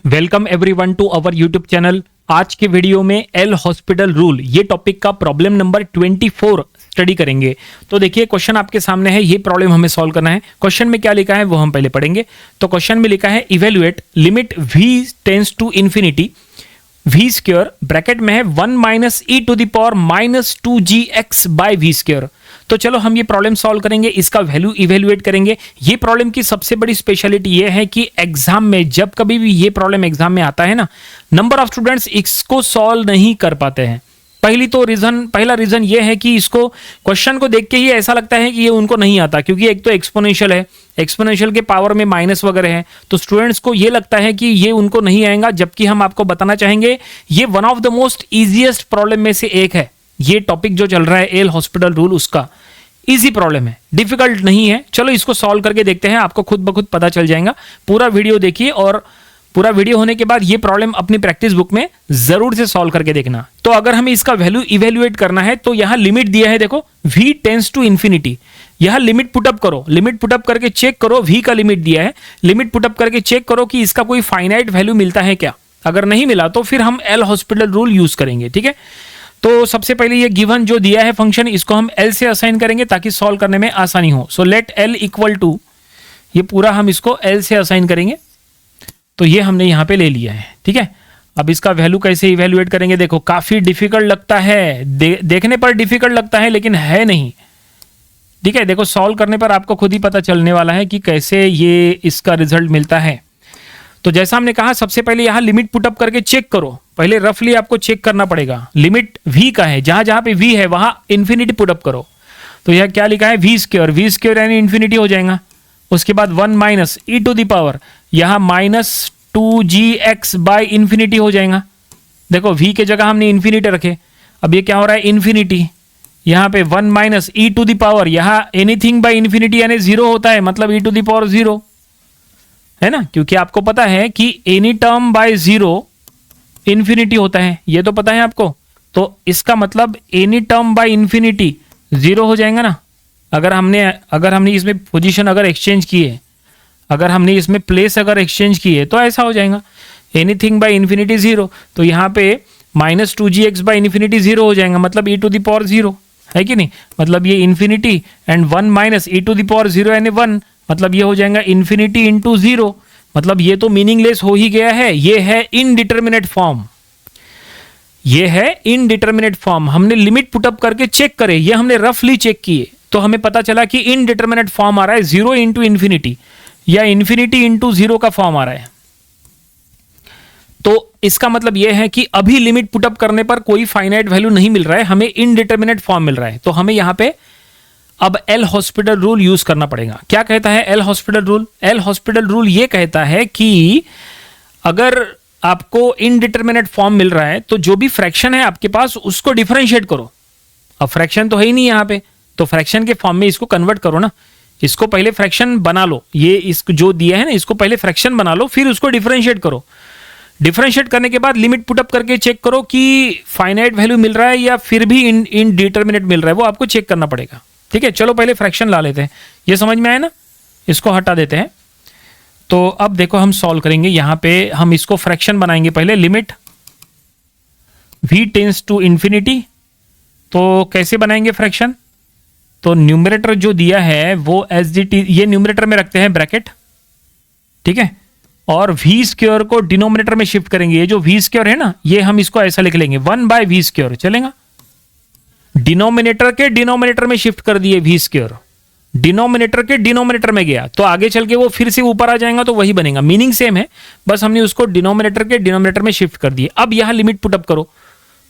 Welcome everyone to our YouTube channel. आज के video में एल हॉस्पिटल रूल ये टॉपिक का प्रॉब्लम नंबर 24 स्टडी करेंगे। तो देखिए क्वेश्चन आपके सामने है, ये प्रॉब्लम हमें सॉल्व करना है। क्वेश्चन में क्या लिखा है वो हम पहले पढ़ेंगे। तो क्वेश्चन में लिखा है evaluate limit v tends to infinity v square bracket में है 1 minus E to the power minus 2gx by v square. तो चलो हम ये प्रॉब्लम सॉल्व करेंगे, इसका वैल्यू इवेल्युएट करेंगे। ये प्रॉब्लम की सबसे बड़ी स्पेशलिटी ये है कि एग्जाम में जब कभी भी ये प्रॉब्लम एग्जाम में आता है ना, नंबर ऑफ स्टूडेंट्स इसको सॉल्व नहीं कर पाते हैं। पहला रीजन ये है कि इसको क्वेश्चन को देख के ही ऐसा लगता है कि ये उनको नहीं आता, क्योंकि एक तो एक्सपोनेंशियल है, एक्सपोनेंशियल के पावर में माइनस वगैरह है, तो स्टूडेंट्स को ये लगता है कि ये उनको नहीं आएगा। जबकि हम आपको बताना चाहेंगे ये one of the most easiest problem में से एक है। ये टॉपिक जो चल रहा है एल हॉस्पिटल रूल, उसका इजी प्रॉब्लम है, डिफिकल्ट नहीं है। चलो इसको सॉल्व करके देखते हैं, आपको खुद ब खुद पता चल जाएगा। पूरा वीडियो देखिए और पूरा वीडियो होने के बाद ये प्रॉब्लम अपनी प्रैक्टिस बुक में जरूर से सॉल्व करके देखना। तो अगर हमें इसका वैल्यू इवेल्युएट करना है तो यहां लिमिट दिया है, देखो v टेंस टू इंफिनिटी। यहां लिमिट पुटअप करो, लिमिट पुटअप करके चेक करो, v का लिमिट दिया है, लिमिट पुटअप करके चेक करो कि इसका कोई फाइनाइट वैल्यू मिलता है क्या। अगर नहीं मिला तो फिर हम एल हॉस्पिटल रूल यूज करेंगे, ठीक है। तो सबसे पहले ये गिवन जो दिया है फंक्शन, इसको हम एल से असाइन करेंगे ताकि सॉल्व करने में आसानी हो। So let L equal to, ये पूरा हम इसको एल से असाइन करेंगे। तो ये हमने यहां पे ले लिया है, ठीक है। अब इसका वैल्यू कैसे इवेल्युएट करेंगे, देखो काफी डिफिकल्ट लगता है, देखने पर डिफिकल्ट लगता है लेकिन है नहीं, ठीक है। देखो सॉल्व करने पर आपको खुद ही पता चलने वाला है कि कैसे ये इसका रिजल्ट मिलता है। तो जैसा हमने कहा, सबसे पहले यहां लिमिट पुटअप करके चेक करो। पहले रफली आपको चेक करना पड़ेगा, लिमिट v का है, जहां जहां पे v है वहां इंफिनिटी पुटअप करो। तो यह क्या लिखा है, v स्क्वायर यानी इंफिनिटी हो जाएगा। उसके बाद 1 minus E to the power, यहां माइनस 2gx बाय इंफिनिटी हो जाएगा। देखो v के जगह हमने इंफिनिटी रखे, अब ये क्या हो रहा है इंफिनिटी। यहां पे 1 minus E to the power, यहां एनीथिंग बाय इंफिनिटी यानी 0 होता है, मतलब ई टू द पावर 0 है ना, क्योंकि आपको पता है कि एनी टर्म बाय 0 इंफिनिटी होता है, ये तो पता है आपको। तो इसका मतलब एनी टर्म बाय इंफिनिटी 0 हो जाएगा ना। अगर हमने इसमें पोजीशन अगर एक्सचेंज किए, अगर हमने इसमें प्लेस अगर एक्सचेंज किए तो ऐसा हो जाएगा, एनीथिंग बाय इंफिनिटी 0। तो यहाँ पे माइनस 2gx बाय इंफिनिटी 0 हो जाएगा, मतलब ई टू द पावर 0 है कि नहीं। मतलब ये infinity and 1 minus E to the power 0 यानी 1, मतलब ये हो जाएगा इंफिनिटी इंटू 0। मतलब ये तो मीनिंगलेस हो ही गया है, ये है इनडिटर्मिनेट फॉर्म, ये है इनडिटर्मिनेट फॉर्म। हमने लिमिट पुटअप करके चेक करे, ये हमने रफली चेक किए तो हमें पता चला कि इनडिटर्मिनेट फॉर्म आ रहा है, 0 इंटू इंफिनिटी या इंफिनिटी इंटू 0 का फॉर्म आ रहा है। तो इसका मतलब यह है कि अभी लिमिट पुटअप करने पर कोई फाइनाइट वैल्यू नहीं मिल रहा है, हमें इनडिटर्मिनेट फॉर्म मिल रहा है। तो हमें यहां पे अब एल हॉस्पिटल रूल यूज करना पड़ेगा। क्या कहता है L hospital rule? L hospital rule ये कहता है कि अगर आपको इनडिटर्मिनेट फॉर्म मिल रहा है तो जो भी फ्रैक्शन है आपके पास उसको डिफरेंशिएट करो। अब फ्रैक्शन तो है ही नहीं यहां पे, तो फ्रैक्शन के फॉर्म में इसको कन्वर्ट करो ना। इसको पहले फ्रैक्शन बना लो, ये इसको जो दिया है ना इसको पहले फ्रैक्शन बना लो, फिर उसको डिफरेंशिएट करो। डिफरेंशिएट करने के बाद लिमिट पुटअप करके चेक करो कि फाइनाइट वैल्यू मिल रहा है या फिर भी इनडिटर्मिनेट मिल रहा है, वो आपको चेक करना पड़ेगा, ठीक है। चलो पहले फ्रैक्शन ला लेते हैं, ये समझ में आया ना, इसको हटा देते हैं। तो अब देखो हम सॉल्व करेंगे, यहां पे हम इसको फ्रैक्शन बनाएंगे पहले। Limit v tends to infinity, तो कैसे बनाएंगे फ्रैक्शन? तो न्यूमरेटर जो दिया है वो एसडीटी, ये न्यूमरेटर में रखते हैं ब्रैकेट, ठीक है, और v स्क्वायर को डिनोमिनेटर में शिफ्ट करेंगे। ये जो v स्क्वायर है ना, ये हम इसको ऐसा लिख लेंगे 1 बाय v स्क्वायर, चलेगा। डिनोमिनेटर के डिनोमिनेटर में शिफ्ट कर दिए v स्क्वायर, डिनोमिनेटर के डिनोमिनेटर में गया तो आगे चल के वो फिर से ऊपर आ जाएगा, तो वही बनेगा, मीनिंग सेम है, बस हमने उसको डिनोमिनेटर के डिनोमिनेटर में शिफ्ट कर दिए। अब यहां लिमिट पुटअप करो,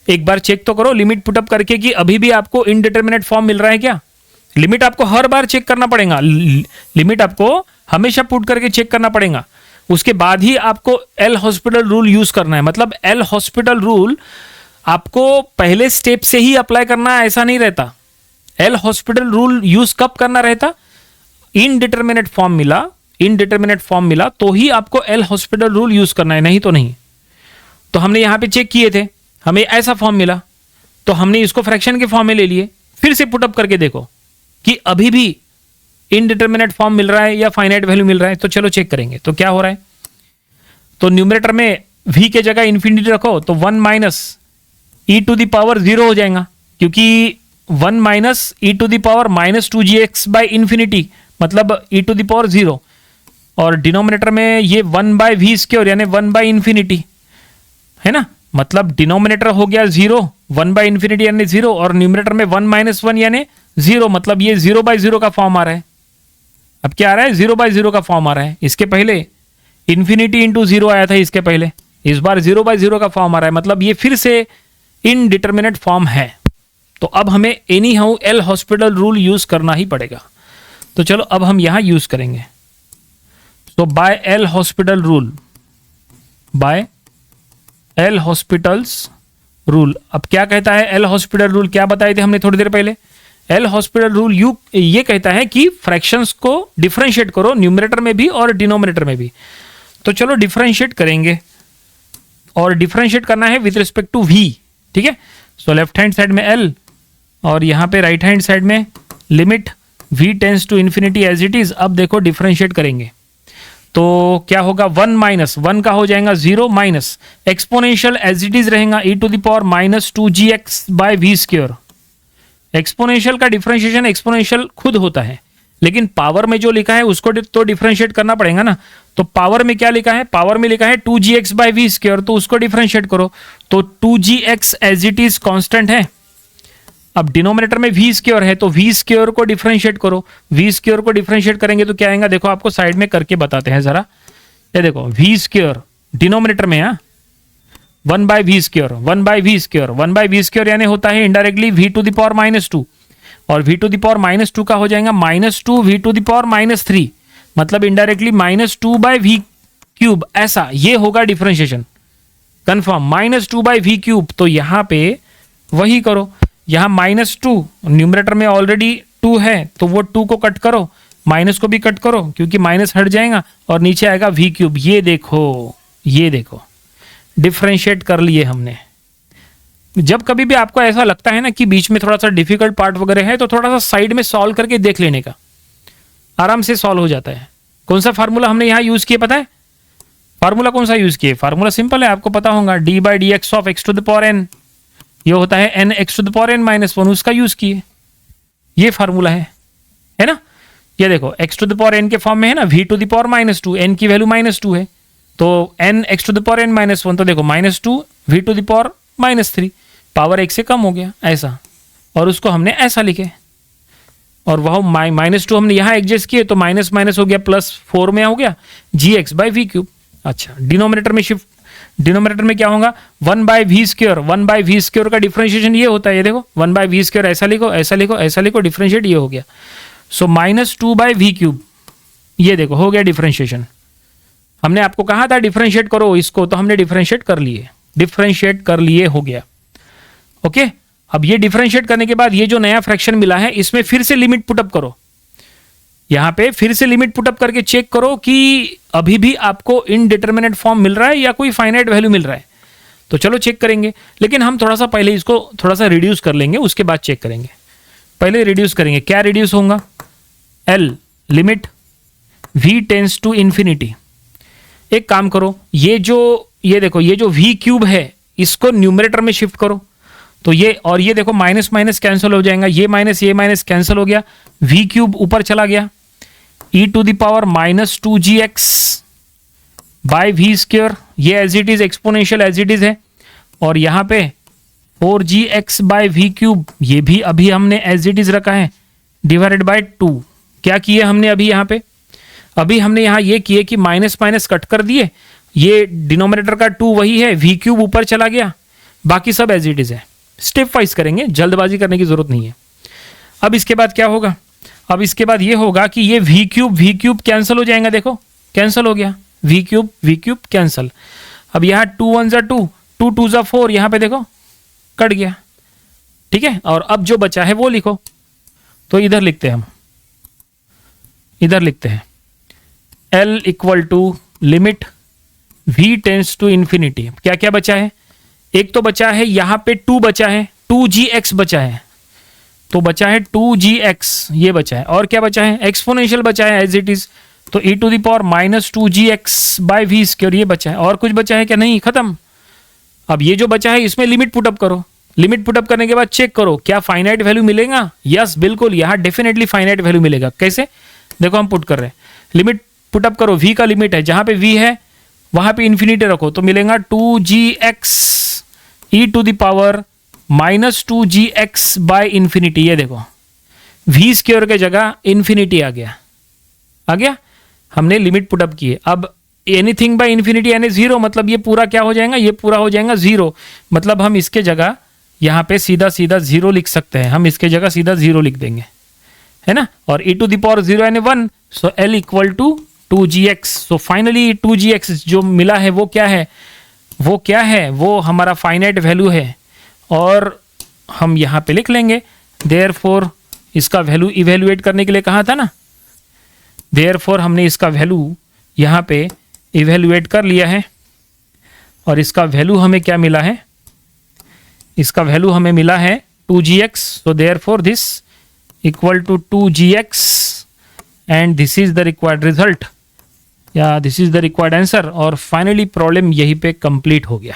एक बार चेक तो करो लिमिट पुटअप करके कि अभी भी आपको इनडिटर्मिनेट फॉर्म मिल रहा है क्या। लिमिट आपको हर बार चेक करना पड़ेगा, लिमिट आपको हमेशा पुट करके चेक करना पड़ेगा, उसके बाद ही आपको एल हॉस्पिटल रूल यूज करना है। मतलब एल हॉस्पिटल रूल आपको पहले स्टेप से ही अप्लाई करना है ऐसा नहीं रहता। एल हॉस्पिटल रूल यूज कब करना रहता? इनडिटर्मिनेट फॉर्म मिला तो ही आपको एल हॉस्पिटल रूल यूज करना है, नहीं तो नहीं। तो हमने यहां पे चेक किए थे, हमें ऐसा फॉर्म मिला तो हमने इसको फ्रैक्शन के फॉर्म में ले लिए, फिर से पुटअप करके देखो कि अभी भी इनडिटर्मिनेट फॉर्म मिल रहा है या फाइनाइट वैल्यू मिल रहा है। तो चलो चेक करेंगे तो क्या हो रहा है। तो न्यूमरेटर में v के जगह इन्फिनिटी रखो तो 1 minus E to the power 0 हो जाएगा, क्योंकि 1 minus E to the power minus 2gx by infinity मतलब ई टू द पावर 0, और डिनोमिनेटर में ये 1 बाई वी स्क्वायर यानी 1 बाई इन्फिनिटी है ना, मतलब डिनोमिनेटर हो गया 0, 1 बाई इन्फिनिटी यानी 0, और न्यूमरेटर में 1 माइनस 1 यानी 0, मतलब ये 0 बाई 0 का फॉर्म आ रहा है। अब क्या आ रहा है, 0 बाई 0 का फॉर्म आ रहा है। इसके पहले इन्फिनिटी इंटू 0 आया था इसके पहले, इस बार 0 बाई 0 का फॉर्म आ रहा है, मतलब ये फिर से इनडिटर्मिनेट फॉर्म है। तो अब हमें any how L hospital rule use करना ही पड़ेगा। तो चलो अब हम यहां यूज करेंगे। तो by L hospital rule, by L hospitals rule. अब क्या कहता है एल हॉस्पिटल रूल, क्या बताए थे हमने थोड़ी देर पहले। एल हॉस्पिटल रूल ये कहता है कि फ्रैक्शंस को डिफरेंशिएट करो न्यूमरेटर में भी और डिनोमिनेटर में भी। तो चलो डिफरेंशिएट करेंगे, और डिफरेंशिएट करना है विद रिस्पेक्ट टू v, ठीक है। सो लेफ्ट हैंड साइड में l और यहाँ पे राइट हैंड साइड में limit v tends to infinity as it is. अब देखो डिफरेंशिएट करेंगे तो क्या होगा, 1 माइनस 1 का हो जाएगा 0 minus exponential as it is रहेगा e to the power minus 2gx by we square. Exponential का डिफरेंशिएशन एक्सपोनेंशियल खुद होता है, लेकिन पावर में जो लिखा है उसको तो डिफरेंशिएट करना पड़ेगा ना। तो पावर में क्या लिखा है, पावर में लिखा है 2gx बाई वी स्क्वायर, तो उसको डिफरेंशिएट करो। तो 2gx as it is constant है। अब डिनोमिनेटर में वी स्क्वायर है तो वी स्क्वायर को डिफरेंशिएट करो। वी स्क्वायर को डिफरेंशिएट करेंगे तो क्या आएगा, देखो आपको साइड में करके बताते हैं जरा। ये देखो वी स्क्वायर डिनोमिनेटर में है 1 by we square, 1 by we square, 1 by we square यानी होता है indirectly v to the power minus 2, और v to the power minus 2 का हो जाएगा minus 2 v to the power minus 3, मतलब indirectly minus 2 by we cube. ऐसा ये होगा differentiation confirm, minus 2 by we cube. तो यहाँ पे वही करो, यहाँ माइनस 2 न्यूमरेटर में ऑलरेडी 2 है तो वो 2 को कट करो, माइनस को भी कट करो क्योंकि माइनस हट जाएगा, और नीचे आएगा वी क्यूब। ये देखो, ये देखो डिफरेंशिएट कर लिए हमने। जब कभी भी आपको ऐसा लगता है ना कि बीच में थोड़ा सा डिफिकल्ट पार्ट वगैरह है तो थोड़ा सा साइड में सॉल्व करके देख लेने का, आराम से सॉल्व हो जाता है। कौन सा फार्मूला हमने यहां यूज किया पता है, फार्मूला कौन सा यूज किया, फार्मूला सिंपल है, आपको पता होगा, D by D X of X to the power N, ये होता है N X to the power N minus 1, उसका यूज किए, ये फार्मूला है ना। ये देखो X to the power N के फॉर्म में है ना, V to the power minus 2, N की वैल्यू माइनस 2 है, तो N X to the power N minus 1, तो देखो minus 2 V to the power minus 3, power 1 से कम हो गया ऐसा, और उसको हमने ऐसा लिखे, और वह माइनस 2 हमने यहाँ एडजस्ट किए तो माइनस माइनस हो गया प्लस 4 में हो गया G X by we cube. अच्छा डिनोमिनेटर में शिफ्ट, डिनोमिनेटर में क्या होगा 1 by we square, 1 by we square का डिफरेंशिएशन ये होता है, ये देखो 1 बाई वी स्क्वायर ऐसा लिखो ऐसा लिखो ऐसा लिखो, डिफरेंशिएट ये हो गया। So minus 2 by we cube, ये देखो हो गया डिफरेंशिएशन। हमने आपको कहा था डिफरेंशिएट करो इसको, तो हमने डिफरेंशिएट कर लिए, डिफरेंशिएट कर लिए, हो गया ओके। अब ये डिफरेंशिएट करने के बाद ये जो नया फ्रैक्शन मिला है इसमें फिर से लिमिट पुटअप करो, यहां पे फिर से लिमिट पुटअप करके चेक करो कि अभी भी आपको इनडिटरमिनेट फॉर्म मिल रहा है या कोई फाइनाइट वैल्यू मिल रहा है। तो चलो चेक करेंगे, लेकिन हम थोड़ा सा पहले इसको थोड़ा सा रिड्यूस कर लेंगे, उसके बाद चेक करेंगे। पहले रिड्यूस करेंगे, क्या रिड्यूस होगा, L limit v tends to infinity. एक काम करो, ये देखो ये जो v क्यूब है इसको न्यूमरेटर में शिफ्ट करो, तो ये और ये देखो माइनस माइनस कैंसिल हो जाएगा, ये माइनस कैंसिल हो गया, v क्यूब ऊपर चला गया, e to the power minus 2gx by we square, ये as it is exponential as it is है, और यहाँ पे 4gx बाई वी क्यूब, ये भी अभी हमने एज इट इज रखा है, डिवाइडेड बाय 2। क्या किए हमने अभी यहाँ पे, अभी हमने यहाँ ये किए कि माइनस माइनस कट कर दिए, ये डिनोमिनेटर का 2 वही है, वी क्यूब ऊपर चला गया, बाकी सब एज इट इज है। स्टेप वाइज करेंगे, जल्दबाजी करने की जरूरत नहीं है। अब इसके बाद क्या होगा, अब इसके बाद ये होगा कि ये वी क्यूब कैंसिल हो जाएगा, देखो कैंसिल हो गया, वी क्यूब कैंसिल। अब यहाँ 2 1 ज़ा 2, 2 2 ज़ा 4, यहाँ पे देखो कट गया, ठीक है। और अब जो बचा है वो लिखो, तो इधर लिखते हैं हम, इधर लिखते हैं L equal to limit v tends to infinity. क्या क्या बचा है, एक तो बचा है यहाँ पे 2 बचा है, 2gx बचा है, तो बचा है 2gx, ये बचा है, और क्या बचा है, एक्सपोनेंशियल बचा है एज इट इज तो e to the power minus 2gx by we square ये बचा है। और कुछ बचा है क्या? नहीं, खत्म। अब ये जो बचा है इसमें लिमिट पुटअप करो। लिमिट पुटअप करने के बाद चेक करो क्या फाइनाइट वैल्यू मिलेगा। यस बिल्कुल, यहाँ डेफिनेटली फाइनाइट वैल्यू मिलेगा। कैसे? देखो हम पुट कर रहे हैं, लिमिट पुटअप करो। v का लिमिट है, जहां पे v है वहां पे इन्फिनिटी रखो तो मिलेगा 2gx e to the power minus 2gx by infinity. ये देखो v स्क्वायर के जगह इन्फिनिटी आ गया। हमने लिमिट पुटअप की है। अब एनीथिंग बाय इन्फिनिटी यानी जीरो, मतलब ये पूरा क्या हो जाएगा? ये पूरा हो जाएगा जीरो। मतलब हम इसके जगह यहाँ पे सीधा सीधा जीरो लिख सकते हैं। हम इसके जगह सीधा जीरो लिख देंगे, है ना। और e टू द पावर 0 यानी 1, so l equal to 2gx। So finally 2gx जो मिला है वो क्या है? वो क्या है? वो हमारा फाइनाइट वैल्यू है। और हम यहाँ पे लिख लेंगे देयरफॉर इसका वैल्यू इवेल्युएट करने के लिए कहा था ना, देयरफॉर हमने इसका वैल्यू यहाँ पे इवेल्युएट कर लिया है। और इसका वैल्यू हमें क्या मिला है? इसका वैल्यू हमें मिला है 2gx। So therefore this equal to 2gx and this is the required result या this is the required answer. और फाइनली प्रॉब्लम यहीं पे कंप्लीट हो गया।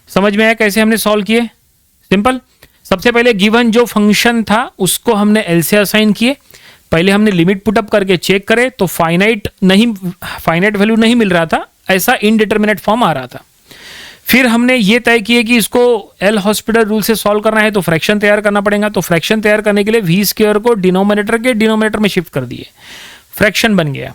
समझ में आया कैसे हमने सॉल्व किए? सिंपल। सबसे पहले गिवन जो फंक्शन था उसको हमने एल से असाइन किए। पहले हमने लिमिट पुटअप करके चेक करे तो फाइनाइट वैल्यू नहीं मिल रहा था, ऐसा इनडिटर्मिनेट फॉर्म आ रहा था। फिर हमने ये तय किए कि इसको एल हॉस्पिटल रूल से सॉल्व करना है तो फ्रैक्शन तैयार करना पड़ेगा। तो फ्रैक्शन तैयार करने के लिए वी स्क्वायर को डिनोमिनेटर के डिनोमिनेटर में शिफ्ट कर दिए, फ्रैक्शन बन गया।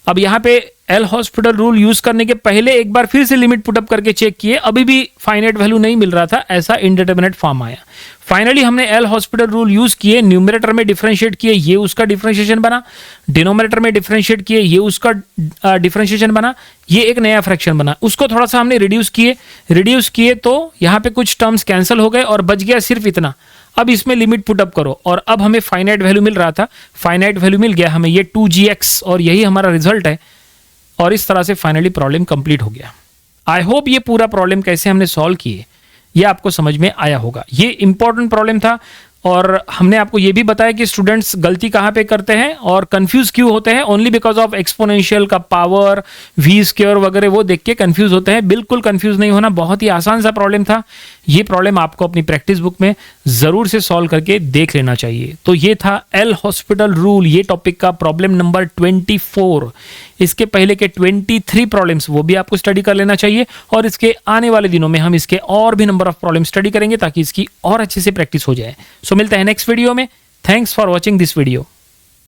अब यहाँ पे एल हॉस्पिटल रूल यूज करने के पहले एक बार फिर से लिमिट पुटअप करके चेक किए, अभी भी फाइनाइट वैल्यू नहीं मिल रहा था, ऐसा इनडिटर्मिनेट फॉर्म आया। फाइनली हमने एल हॉस्पिटल रूल यूज किए, न्यूमरेटर में डिफरेंशिएट किए, ये उसका डिफरेंशिएशन बना। डिनोमिनेटर में डिफरेंशिएट किए, ये उसका डिफरेंशिएशन बना। ये एक नया फ्रैक्शन बना, उसको थोड़ा सा हमने रिड्यूस किए तो यहाँ पे कुछ टर्म्स कैंसिल हो गए और बच गया सिर्फ इतना। अब इसमें लिमिट पुटअप करो और अब हमें फाइनाइट वैल्यू मिल रहा था, फाइनाइट वैल्यू मिल गया हमें, ये 2gx, और यही हमारा रिजल्ट है। और इस तरह से फाइनली प्रॉब्लम कंप्लीट हो गया। आई होप ये पूरा प्रॉब्लम कैसे हमने सॉल्व किए ये आपको समझ में आया होगा। ये इंपॉर्टेंट प्रॉब्लम था और हमने आपको ये भी बताया कि स्टूडेंट्स गलती कहाँ पे करते हैं और कंफ्यूज क्यों होते हैं, ओनली बिकॉज ऑफ एक्सपोनेंशियल का पावर, वी स्क्वायर वगैरह वो देख के कंफ्यूज होते हैं। बिल्कुल कंफ्यूज नहीं होना, बहुत ही आसान सा प्रॉब्लम था। ये प्रॉब्लम आपको अपनी प्रैक्टिस बुक में जरूर से सॉल्व करके देख लेना चाहिए। तो ये था एल हॉस्पिटल रूल, ये टॉपिक का प्रॉब्लम नंबर 24। इसके पहले के 23 प्रॉब्लम्स वो भी आपको स्टडी कर लेना चाहिए और इसके आने वाले दिनों में हम इसके और भी नंबर ऑफ प्रॉब्लम स्टडी करेंगे ताकि इसकी और अच्छे से प्रैक्टिस हो जाए। सो मिलते हैं नेक्स्ट वीडियो में। Thanks for watching this video.